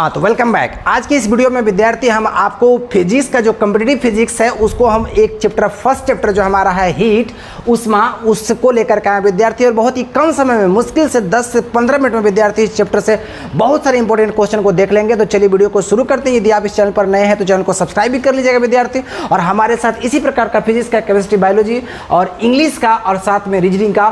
हाँ तो welcome back. आज की इस वीडियो में विद्यार्थी हम आपको फिजिक्स का जो कॉम्पिटिटिव फिजिक्स है उसको हम एक चैप्टर फर्स्ट चैप्टर जो हमारा है हीट उष्मा उसको लेकर के आए विद्यार्थी, और बहुत ही कम समय में मुश्किल से 10 से 15 मिनट में विद्यार्थी इस चैप्टर से बहुत सारे इंपॉर्टेंट क्वेश्चन को देख लेंगे। तो चलिए वीडियो को शुरू करते हैं। यदि आप इस चैनल पर नए हैं तो चैनल को सब्सक्राइब भी कर लीजिएगा विद्यार्थी, और हमारे साथ इसी प्रकार का फिजिक्स का, केमिस्ट्री, बायोलॉजी और इंग्लिश का और साथ में रीजनिंग का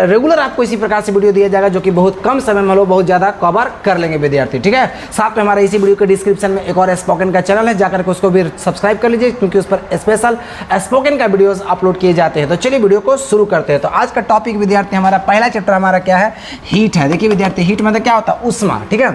रेगुलर आपको इसी प्रकार से वीडियो दिया जाएगा जो कि बहुत कम समय में हम लोग बहुत ज़्यादा कवर कर लेंगे विद्यार्थी। ठीक है, साथ में हमारे इसी वीडियो के डिस्क्रिप्शन में एक और स्पोकन का चैनल है, जाकर के उसको भी सब्सक्राइब कर लीजिए क्योंकि उस पर स्पेशल स्पोकन का वीडियोस अपलोड किए जाते हैं। तो चलिए वीडियो को शुरू करते हैं। तो आज का टॉपिक विद्यार्थी हमारा पहला चैप्टर हमारा क्या है, हीट है। देखिए विद्यार्थी, हीट मतलब क्या होता है, उष्मा। ठीक है,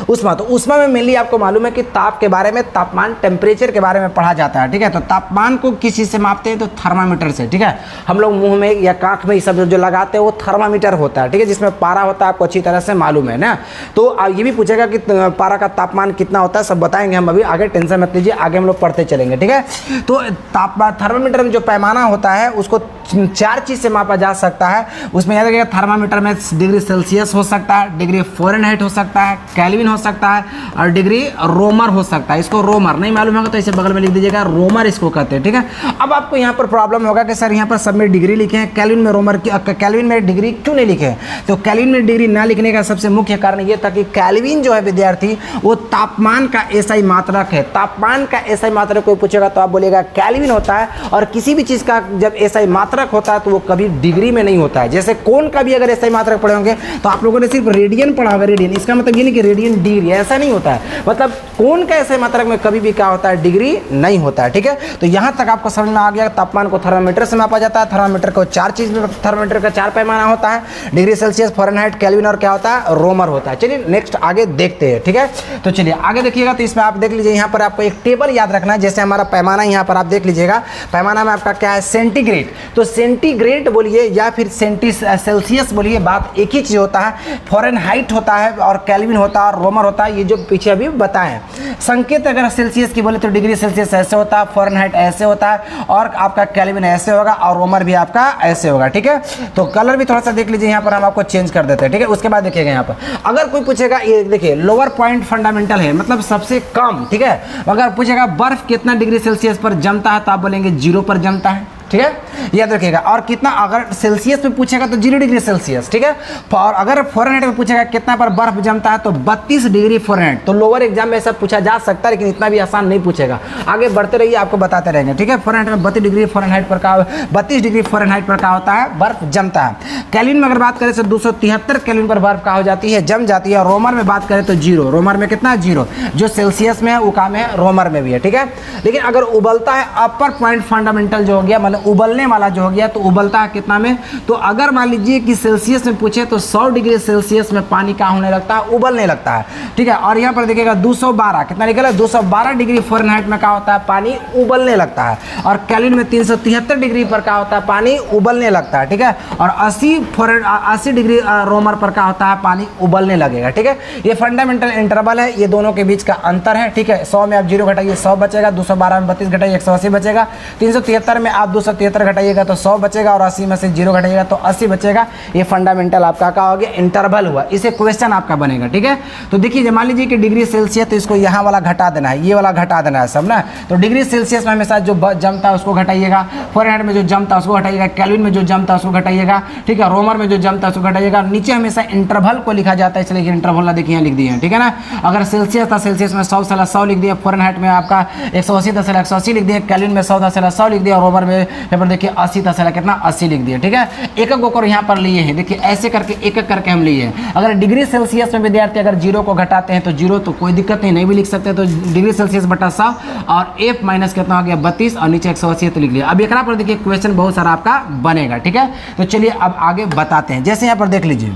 उष्मा। तो उष्मा में मेनली आपको मालूम है कि ताप के बारे में, तापमान, टेम्परेचर के बारे में पढ़ा जाता है। ठीक है, तो तापमान को किस चीज से मापते हैं, तो थर्मामीटर से। ठीक है, हम लोग मुंह में या कांख में ये सब जो लगाते हैं वो थर्मामीटर होता है। ठीक है, जिसमें पारा होता है, आपको अच्छी तरह से मालूम है ना। तो ये भी पूछेगा कि पारा का तापमान कितना होता है, सब बताएंगे हम अभी आगे, टेंशन मत लीजिए, आगे हम लोग पढ़ते चलेंगे। ठीक है, तो तापमान, थर्मामीटर में जो पैमाना होता है उसको 4 चीज से मापा जा सकता है। उसमें याद रखिएगा, थर्मामीटर में डिग्री सेल्सियस हो सकता है, डिग्री फ़ारेनहाइट हो सकता है, केल्विन हो सकता है और डिग्री रोमर हो सकता है। इसको रोमर नहीं मालूम होगा तो इसे बगल में लिख दीजिएगा, रोमर इसको कहते हैं। ठीक है, अब आपको यहाँ पर प्रॉब्लम होगा कि सर यहाँ पर सब में डिग्री लिखे हैं, केल्विन में रोमर की, केल्विन में डिग्री क्यों नहीं लिखे हैं। तो केल्विन में डिग्री ना लिखने का सबसे मुख्य कारण ये था कि केल्विन जो है विद्यार्थी वो तापमान का एसआई मात्रक है। तापमान का एसआई मात्रक कोई पूछेगा तो आप बोलेगा केल्विन होता है, और किसी भी चीज़ का जब एसआई मात्रक होता है तो वो कभी डिग्री में नहीं होता है। जैसे कोण का भी अगर एसआई मात्रक पढ़े होंगे तो आप लोगों ने सिर्फ रेडियन पढ़ा होगा, रेडियन। इसका मतलब ये नहीं कि रेडियन डिग्री, ऐसा नहीं होता है। मतलब कोण का एसआई मात्रक में कभी भी क्या होता है, डिग्री नहीं होता है। ठीक है, तो यहाँ तक आपको समझ में आ गया। तापमान को थर्मामीटर से मापा जाता है। थर्मामीटर को 4 चीज़ में, थर्मामीटर का 4 पैमाना होता है, डिग्री सेल्सियस, फ़ारेनहाइट, केल्विन और क्या होता है, रोमर होता है। चलिए नेक्स्ट आगे देखते हैं। ठीक है, तो चलिए आगे देखिएगा। तो इसमें आप देख लीजिए, यहाँ पर आपको एक टेबल याद रखना है। जैसे हमारा पैमाना यहाँ पर आप देख लीजिएगा, पैमाना में आपका क्या है, सेंटीग्रेड। तो सेंटीग्रेड बोलिए या फिर सेल्सियस बोलिए, बात एक ही चीज़ होता है। फ़ारेनहाइट होता है और केल्विन होता है और रोमर होता है, ये जो पीछे अभी बताएं। संकेत अगर सेल्सियस की बोले तो डिग्री सेल्सियस ऐसे होता है, फ़ारेनहाइट ऐसे होता है और आपका केल्विन ऐसे होगा और रोमर भी आपका ऐसे होगा। ठीक है, तो कलर भी थोड़ा सा देख लीजिए, यहाँ पर हम आपको चेंज कर देते हैं। ठीक है, उसके बाद देखिएगा यहाँ पर अगर कोई पूछेगा, ये देखिए लोअर पॉइंट फंडामेंटल है, मतलब सबसे कम। ठीक है, अगर पूछेगा बर्फ कितना डिग्री सेल्सियस पर जमता है तो आप बोलेंगे 0 पर जमता है। ठीक है, याद रखिएगा। और कितना अगर सेल्सियस में पूछेगा तो 0 डिग्री सेल्सियस। ठीक है, और अगर फ़ारेनहाइट में पूछेगा कितना पर बर्फ जमता है तो 32 डिग्री फ़ारेनहाइट। तो लोअर एग्जाम में ऐसा पूछा जा सकता है, लेकिन इतना भी आसान नहीं पूछेगा। आगे बढ़ते रहिए, आपको बताते रहेंगे। ठीक है, फ़ारेनहाइट में 32 डिग्री फ़ारेनहाइट पर का, 32 डिग्री फ़ारेनहाइट पर क्या होता है, बर्फ जमता है। केल्विन में अगर बात करें तो 273 केल्विन पर बर्फ का हो जाती है, जम जाती है। और रोमर में बात करें तो 0, रोमर में कितना, 0। जो सेल्सियस में है उका में है, रोमर में भी है। ठीक है, लेकिन अगर उबलता है, अपर पॉइंट फंडामेंटल जो हो गया, मतलब उबलने वाला जो हो गया, तो उबलता है कितना में, तो अगर मान लीजिए कि सेल्सियस में पूछे तो 100 डिग्री सेल्सियस में पानी क्या होने लगता है, उबलने लगता है। ठीक है, और यहाँ पर देखिएगा 212 कितना निकला, 212 डिग्री फ़ारेनहाइट में क्या होता है, पानी उबलने लगता है। और केल्विन में 373 डिग्री पर क्या होता है, पानी उबलने लगता है। ठीक है, और 80 डिग्री रोमर पर क्या होता है, पानी उबलने लगेगा। ठीक है, ये फंडामेंटल इंटरवल है, ये दोनों के बीच का अंतर है। ठीक है, 100 में आप 0 घटाइए 100 बचेगा, 212 में 32 घटाइए 180 बचेगा, 373 में आप 273 घटाइएगा तो 100 बचेगा, और 80 में से 0 घटाइएगा तो 80 बचेगा। ये फंडामेंटल आपका क्या हो गया, इंटरवल हुआ। इसे क्वेश्चन आपका बनेगा। ठीक है, तो देखिए मान लीजिए कि डिग्री सेल्सियस, तो इसको यहाँ वाला घटा देना है, ये वाला घटा देना है सब ना। तो डिग्री सेल्सियस में हमेशा जो जमता है उसको घटाइएगा, फ़ारेनहाइट में जो जमता है उसको घटाइएगा, केल्विन में जो जमता है उसको घटाइएगा। ठीक है, रोमर में जो जमता है उसको घटाइएगा। नीचे हमेशा इंटरवल को लिखा जाता है, इसलिए इंटरवल ना देखिए यहाँ लिख दिए। ठीक है ना, अगर सेल्सियस था, सेल्सियस में 100 साला 100 लिख दिया, फ़ारेनहाइट में आपका 180 था 180 लिख दिया, केल्विन में 100 था 100 लिख दिया, और रोमर में यहाँ पर देखिए 80 था कितना, 80 लिख दिया। ठीक है, एक एक और यहाँ पर लिए हैं, देखिए ऐसे करके एक एक करके हम लिए हैं। अगर डिग्री सेल्सियस में विद्यार्थी अगर 0 को घटाते हैं तो 0 तो कोई दिक्कत नहीं भी लिख सकते। तो डिग्री सेल्सियस बटा 100 और F माइनस कितना हो गया, 32, और नीचे 180 तो लिख लिया। अब एक पर देखिए क्वेश्चन बहुत सारा आपका बनेगा। ठीक है, तो चलिए अब आगे बताते हैं। जैसे यहाँ पर देख लीजिए,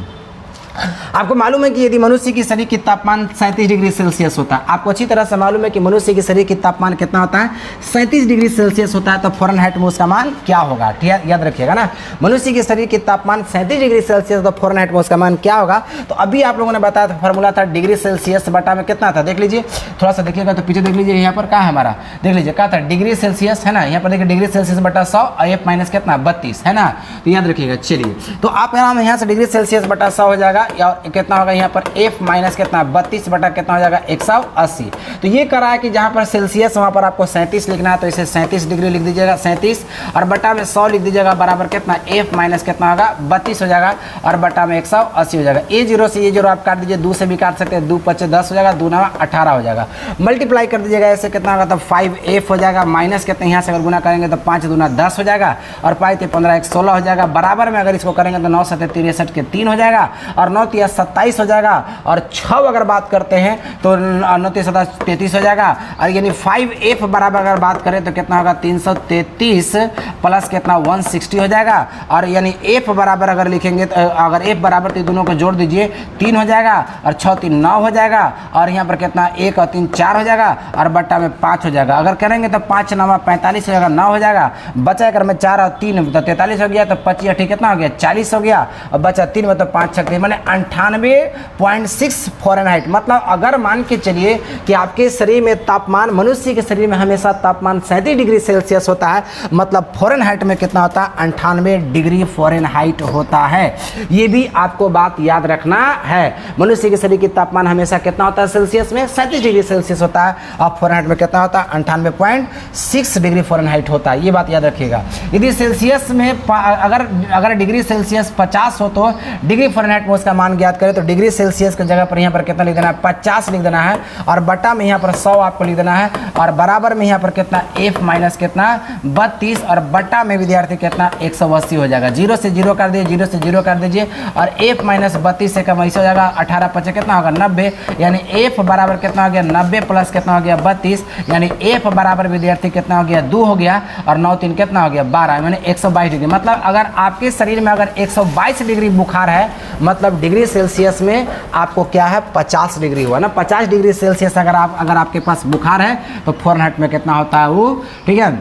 आपको मालूम है कि यदि मनुष्य की शरीर की तापमान 37 डिग्री सेल्सियस होता है, आपको अच्छी तरह से मालूम है कि मनुष्य की शरीर की तापमान कितना होता है, 37 डिग्री सेल्सियस होता है, तो फ़ारेनहाइट में उसका मान क्या होगा। ठीक है, याद रखिएगा ना, मनुष्य की शरीर की तापमान 37 डिग्री सेल्सियस, तो फ़ारेनहाइट में उसका मान क्या होगा। तो अभी आप लोगों ने बताया था, फॉर्मूला था डिग्री सेल्सियस बटा में कितना था, देख लीजिए थोड़ा सा देखिएगा, तो पीछे देख लीजिए, यहाँ पर क्या है हमारा, देख लीजिए क्या था, डिग्री सेल्सियस है ना, यहाँ पर देखिए डिग्री सेल्सियस बटा 100 और F माइनस कितना 32 है ना। तो याद रखिएगा। चलिए, तो आप यहाँ से डिग्री सेल्सियस बटा 100 हो जाएगा और कितना होगा यहाँ पर F माइनस कितना 32 बटा कितना हो जाएगा 180। तो ये करा है कि जहाँ पर सेल्सियस वहाँ पर आपको 37 लिखना है, तो इसे 37 डिग्री लिख दीजिएगा 37, और बटा में 100 लिख दीजिएगा बराबर कितना F माइनस कितना होगा 32 हो जाएगा, और बटा में 180 हो जाएगा। ये जीरो से ये जीरो आप काट दीजिए, 2 से भी काट सकते हैं, 2 5 10 हो जाएगा, 2 9 18 हो जाएगा। मल्टीप्लाई कर दीजिएगा, ऐसे कितना होगा तो 5F हो जाएगा, माइनस कितना यहाँ से अगर गुना करेंगे तो 5 दूना 10 हो जाएगा, और 5 3 15 1 16 हो जाएगा। बराबर में अगर इसको करेंगे तो 9 7 63 के 3 हो जाएगा, और 9 3 27 हो जाएगा, और 6 अगर बात करते हैं तो 9 3 7 33 हो जाएगा, और यानी 5F बराबर अगर बात करें तो कितना होगा 333 प्लस कितना 160 हो जाएगा, और यानी F बराबर अगर लिखेंगे तो अगर F बराबर तो दोनों को जोड़ दीजिए 3 हो जाएगा, और 6 3 9 हो जाएगा, और यहाँ पर कितना 1 और 3 4 हो जाएगा, और बट्टा में 5 हो जाएगा। अगर करेंगे तो 5 9 45 हो जाएगा, 9 हो जाएगा, बचा कर में 4 और 3 तो 43 हो गया, तो 25 ठीक कितना हो गया 40 हो गया, और बचा 3 में तो 5 6 मैंने 98.6 फ़ारेनहाइट। मतलब अगर मान के चलिए कि आपके शरीर में तापमान, मनुष्य के शरीर में हमेशा तापमान 37 डिग्री सेल्सियस होता है, मतलब फ़ारेनहाइट में कितना होता है 98 डिग्री फ़ारेनहाइट होता है। ये भी आपको बात याद रखना है। मनुष्य के शरीर की तापमान हमेशा कितना होता है सेल्सियस में 37 डिग्री सेल्सियस होता है, और फ़ारेनहाइट में कितना होता है 98.6 डिग्री फ़ारेनहाइट होता है। ये बात याद रखिएगा। यदि सेल्सियस में अगर डिग्री सेल्सियस 50 हो तो डिग्री फ़ारेनहाइट में उसका मान ज्ञात करें तो डिग्री सेल्सियस की जगह पर यहाँ पर कितना लिख देना है 50 लिख देना है, और बटा में यहाँ पर 100 आपको लिख देना है, और बराबर में यहाँ पर कितना F माइनस कितना 32, और बटा में विद्यार्थी कितना 180 हो जाएगा। 0 से 0 कर दीजिए, 0 से 0 कर दीजिए, और F माइनस 32 से कम ऐसे हो जाएगा 18 5 कितना होगा 90, यानी F बराबर कितना हो गया 90 प्लस कितना हो गया 32, यानी F बराबर विद्यार्थी कितना हो गया 2 हो गया, और 9 3 कितना हो गया 12, मैंने 122 डिग्री। मतलब अगर आपके शरीर में अगर 122 डिग्री बुखार है, मतलब डिग्री सेल्सियस में आपको क्या है 50 डिग्री हुआ ना, 50 डिग्री सेल्सियस अगर आपके पास बुखार है तो फ़ारेनहाइट में कितना होता है वो, ठीक है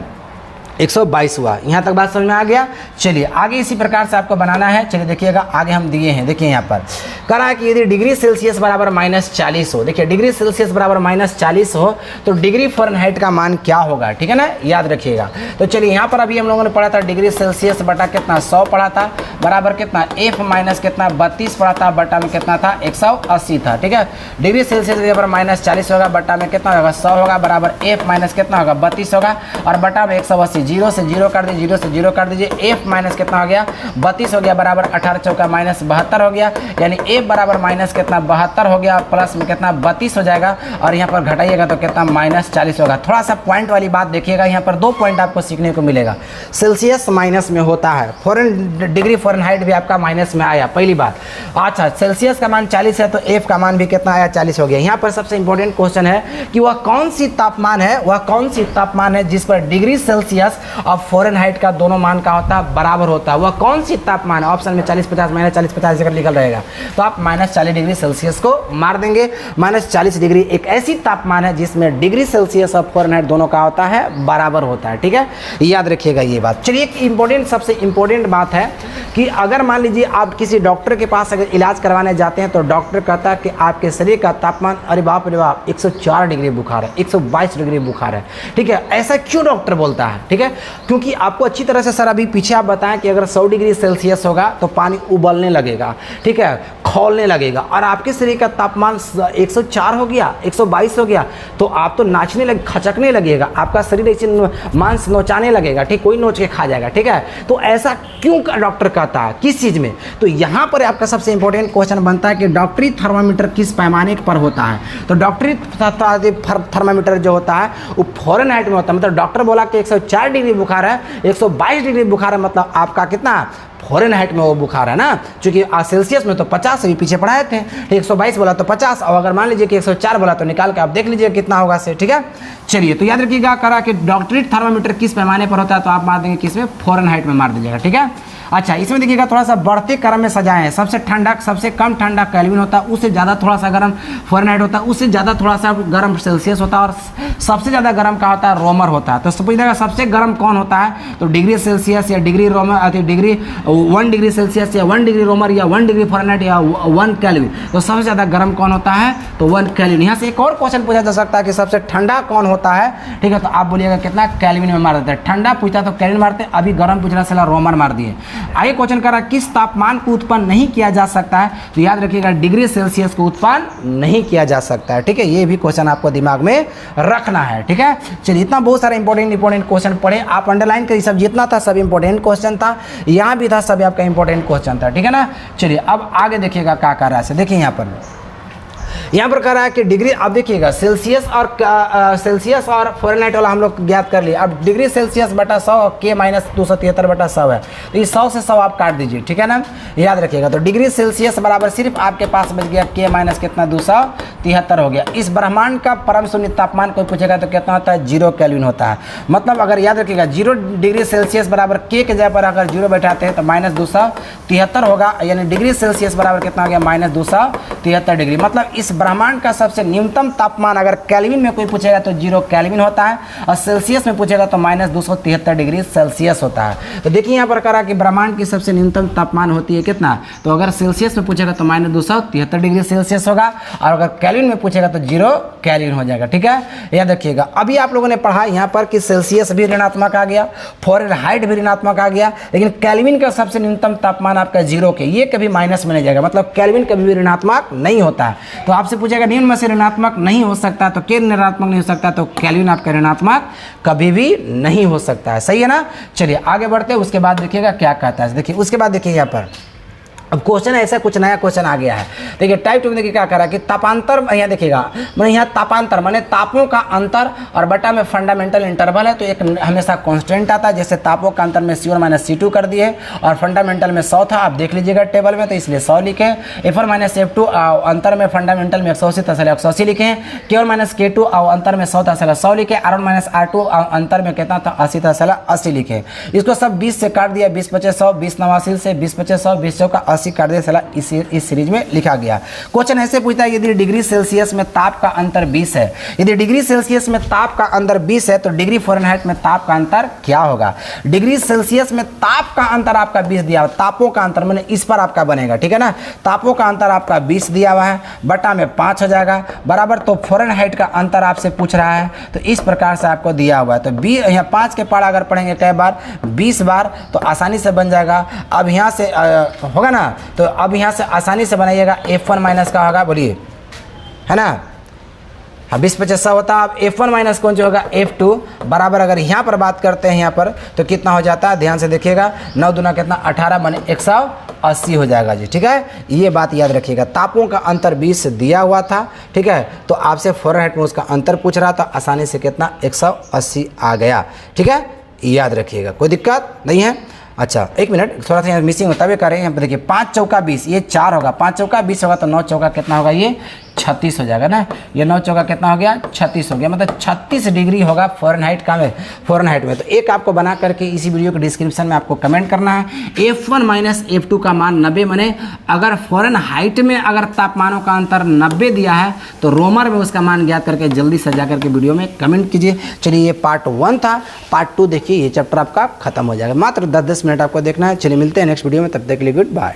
122 हुआ। यहाँ तक बात समझ में आ गया। चलिए आगे इसी प्रकार से आपको बनाना है। चलिए देखिएगा आगे हम दिए हैं, देखिए यहाँ पर करा है कि यदि डिग्री सेल्सियस बराबर -40 हो, देखिए डिग्री सेल्सियस बराबर -40 हो तो डिग्री फ़ारेनहाइट का मान क्या होगा, ठीक है ना, याद रखिएगा। तो चलिए यहाँ पर अभी हम लोगों ने पढ़ा था डिग्री सेल्सियस बटा कितना 100 पढ़ा था, बराबर कितना F माइनस कितना 32 पढ़ा था, बटा में कितना था 180 था, ठीक है। डिग्री सेल्सियस बराबर -40 होगा, बटा में कितना होगा 100 होगा, बराबर F माइनस कितना होगा 32 होगा, और बटा में 180, 0 से 0 कर दीजिए, 0 से 0 कर दीजिए, F माइनस कितना हो गया 32 हो गया, बराबर 18 चौका माइनस 72 हो गया, यानी F बराबर माइनस कितना 72 हो गया, प्लस में कितना 32 हो जाएगा, और यहाँ पर घटाइएगा तो कितना -40 होगा। थोड़ा सा पॉइंट वाली बात देखिएगा, यहाँ पर 2 पॉइंट आपको सीखने को मिलेगा। सेल्सियस माइनस में होता है, डिग्री फ़ारेनहाइट भी आपका माइनस में आया, पहली बात। अच्छा, सेल्सियस का मान 40 है तो F का मान भी कितना आया 40 हो गया। यहाँ पर सबसे इंपॉर्टेंट क्वेश्चन है कि वह कौन सी तापमान है, वह कौन सी तापमान है जिस पर डिग्री सेल्सियस और फ़ारेनहाइट का दोनों मान का होता है बराबर होता है, वह कौन सी तापमान है। ऑप्शन में 40 50 -40 50 अगर निकल रहेगा तो आप -40 डिग्री सेल्सियस को मार देंगे। -40 डिग्री एक ऐसी तापमान है जिसमें डिग्री सेल्सियस और फ़ारेनहाइट दोनों का होता है बराबर होता है, ठीक है, याद रखिएगा ये बात। चलिए एक इंपॉर्टेंट, सबसे इंपॉर्टेंट बात है कि अगर मान लीजिए आप किसी डॉक्टर के पास अगर इलाज करवाने जाते हैं तो डॉक्टर कहता है कि आपके शरीर का तापमान, अरे बाप रे बाप 104 डिग्री बुखार है, 122 डिग्री बुखार है, ठीक है। ऐसा क्यों डॉक्टर बोलता है, ठीक है, क्योंकि आपको अच्छी तरह से सर अभी पीछे आप बताएं कि अगर 100 डिग्री सेल्सियस होगा तो पानी उबलने लगेगा, ठीक है, खौलने लगेगा, और आपके शरीर का तापमान 104 हो गया, 122 हो गया, तो आप तो नाचने लगे, खचकने लगेगा, आपका शरीर ऐसे मांस नोचाने लगेगा, ठीक, कोई नोच के खा जाएगा, ठीक है। तो ऐसा क्यों डॉक्टर कहता है, किस चीज़ में? तो यहाँ पर आपका सबसे इंपॉर्टेंट क्वेश्चन बनता है कि डॉक्टरी थर्मामीटर किस पैमाने पर होता है। तो डॉक्टरी थर्मामीटर जो होता है वो फ़ारेनहाइट में होता है। मतलब डॉक्टर बोला कि 104 डिग्री बुखार है, 122 डिग्री बुखार है, मतलब आपका कितना फ़ारेनहाइट में वो बुखार है ना, क्योंकि सेल्सियस में तो 50 से भी पीछे पढ़ाए थे, 122 बोला तो 50, और अगर मान लीजिए कि 104 बोला तो निकाल के आप देख लीजिए कितना होगा से, ठीक है। चलिए तो याद रखिएगा करा कि डॉक्टरी थर्मामीटर किस पैमाने पर होता है, तो आप मार देंगे किस में, फ़ारेनहाइट में मार दीजिएगा, ठीक है। अच्छा, इसमें देखिएगा थोड़ा सा बढ़ते क्रम में सजाए हैं। सबसे ठंडा, सबसे कम ठंडा केल्विन होता है, उससे ज़्यादा थोड़ा सा गर्म फ़ारेनहाइट होता है, उससे ज़्यादा थोड़ा सा गर्म सेल्सियस होता है, और सबसे ज़्यादा गर्म का होता है रोमर होता है। तो समझिएगा सबसे गर्म कौन होता है, तो डिग्री सेल्सियस या डिग्री रोमर, डिग्री 1 डिग्री सेल्सियस या 1 डिग्री रोमर या 1 डिग्री फ़ारेनहाइट या 1 केल्विन। तो सबसे ज़्यादा गर्म कौन होता है, तो 1 केल्विन। यहाँ से एक और क्वेश्चन पूछा जा सकता है कि सबसे ठंडा कौन होता है, ठीक है, तो आप बोलिएगा कितना केल्विन में मार देते हैं। ठंडा पूछता तो केल्विन मारते, अभी गर्म पूछना चला रोमर मार दिए। आगे क्वेश्चन कर रहा है किस तापमान को उत्पन्न नहीं किया जा सकता है, तो याद रखिएगा डिग्री सेल्सियस को उत्पन्न नहीं किया जा सकता है। ठीक है, ये भी क्वेश्चन आपको दिमाग में रखना है। ठीक है, चलिए इतना बहुत सारा इंपॉर्टेंट क्वेश्चन पढ़े, आप अंडरलाइन करिए, सब जितना था सब इंपॉर्टेंट क्वेश्चन था, यहाँ भी था सब आपका इंपॉर्टेंट क्वेश्चन था। ठीक है ना, चलिए अब आगे देखिएगा क्या कर रहा है। देखिए यहाँ पर कह रहा है कि डिग्री, अब देखिएगा सेल्सियस और फ़ारेनहाइट वाला हम लोग ज्ञात कर लिए। अब डिग्री सेल्सियस बटा 100 के माइनस 273 बटा 100 है, तो ये 100 से 100 आप काट दीजिए। ठीक है ना, याद रखिएगा। तो डिग्री सेल्सियस बराबर सिर्फ आपके पास बच गया के माइनस कितना 273 हो गया। इस ब्रह्मांड का परम शून्य तापमान कोई पूछेगा तो कितना होता है 0 केल्विन होता है। मतलब अगर याद रखिएगा 0 डिग्री सेल्सियस बराबर के जगह पर अगर 0 बैठाते हैं तो माइनस 273 होगा, यानी डिग्री सेल्सियस बराबर कितना हो गया माइनस 273 डिग्री। मतलब इस ब्रह्मांड का सबसे न्यूनतम तापमान अगर केल्विन में कोई पूछेगा तो 0 केल्विन होता है, और सेल्सियस में पूछेगा तो माइनस 273 डिग्री सेल्सियस होता है। तो देखिए यहाँ पर कहा कि ब्रह्मांड की सबसे न्यूनतम तापमान होती है कितना, तो अगर सेल्सियस में पूछेगा तो माइनस 273 डिग्री सेल्सियस होगा, और अगर केल्विन में पूछेगा तो 0 केल्विन हो जाएगा। ठीक है, याद रखिएगा। अभी आप लोगों ने पढ़ा यहाँ पर कि सेल्सियस भी ऋणात्मक आ गया, फ़ारेनहाइट भी ऋणात्मक आ गया, लेकिन केल्विन का सबसे न्यूनतम तापमान आपका 0 के, ये कभी माइनस में नहीं जाएगा, मतलब केल्विन कभी भी ऋणात्मक नहीं होता है। तो आपसे पूछेगा निम्न में से ऋणात्मक नहीं हो सकता, तो के ऋणात्मक नहीं हो सकता, तो केल्विन आपका ऋणात्मक कभी भी नहीं हो सकता है। सही है ना, चलिए आगे बढ़ते हैं। उसके बाद देखिएगा क्या कहता है। देखिए उसके बाद देखिए यहाँ पर अब क्वेश्चन ऐसा कुछ नया क्वेश्चन आ गया है। देखिए टाइप 2 में देखिए क्या कर रहा है कि तापांतर, यहाँ देखिएगा मैंने यहाँ तापांतर माने तापों का अंतर और बटा में फंडामेंटल इंटरवल है, तो एक हमेशा कांस्टेंट आता है। जैसे तापों का अंतर में C1 माइनस C2 कर दिए, और फंडामेंटल में 100 था, आप देख लीजिएगा टेबल में, तो इसलिए 100 लिखे। F1 माइनस F2 अंतर में फंडामेंटल में 180 था, 180 लिखे। K1 माइनस K2 अंतर में 100 था, 100 लिखे। R1 माइनस R2 अंतर में कितना था 80 था, 80 लिखे। इसको सब 20 से काट दिया, 20 पचे 100, 20 89 से 20 पचे 100, 20 का 80 काट दिया, साला इस सीरीज में लिखा गया। क्वेश्चन ऐसे पूछता है यदि डिग्री सेल्सियस में ताप का अंतर 20 है, यदि डिग्री सेल्सियस में ताप का अंतर 20 है तो डिग्री फ़ारेनहाइट में ताप का अंतर क्या होगा। डिग्री सेल्सियस में ताप का अंतर आपका 20 दिया हुआ, तापों का अंतर मैंने इस पर आपका बनेगा। ठीक है ना, तापों का अंतर आपका 20 दिया हुआ है, बटा में 5 हो जाएगा बराबर, तो फ़ारेनहाइट का अंतर आपसे पूछ रहा है, तो इस प्रकार से आपको दिया हुआ है। तो 20 यहाँ 5 के पारा अगर पढ़ेंगे कई बार 20 बार तो आसानी से बन जाएगा। अब यहाँ से होगा ना, तो अब यहाँ से आसानी से बनाइएगा। F1 माइनस का होगा, बोलिए, है ना, हाँ 20 पचे 100 होता है। अब F1 माइनस कौन जो होगा F2 बराबर, अगर यहाँ पर बात करते हैं यहाँ पर तो कितना हो जाता है, ध्यान से देखिएगा, 9 दूना कितना 18 माने 180 हो जाएगा जी। ठीक है, ये बात याद रखिएगा। तापों का अंतर 20 दिया हुआ था, ठीक है, तो आपसे फ़ारेनहाइट में उसका अंतर पूछ रहा था, आसानी से कितना 180 आ गया। ठीक है, याद रखिएगा, कोई दिक्कत नहीं है। अच्छा एक मिनट, थोड़ा सा यहाँ मिसिंग होता भी करें। यहाँ पर देखिए 5 चौका 20, ये 4 होगा, 5 चौका 20 होगा, तो 9 चौका कितना होगा, ये 36 हो जाएगा ना। ये 9 चौका कितना हो गया, 36 हो गया, मतलब 36 डिग्री होगा फ़ारेनहाइट का में, फ़ारेनहाइट में। तो एक आपको बना करके इसी वीडियो के डिस्क्रिप्शन में आपको कमेंट करना है। F1 माइनस F2 का मान 90 बने, अगर फ़ारेनहाइट में अगर तापमानों का अंतर 90 दिया है तो रोमर में उसका मान ज्ञात करके जल्दी से जा करके वीडियो में कमेंट कीजिए। चलिए ये पार्ट 1 था, पार्ट 2 देखिए, ये चैप्टर आपका खत्म हो जाएगा। मात्र 10-10 मिनट आपको देखना है। चलिए मिलते हैं नेक्स्ट वीडियो में, तब तक के लिए गुड बाय।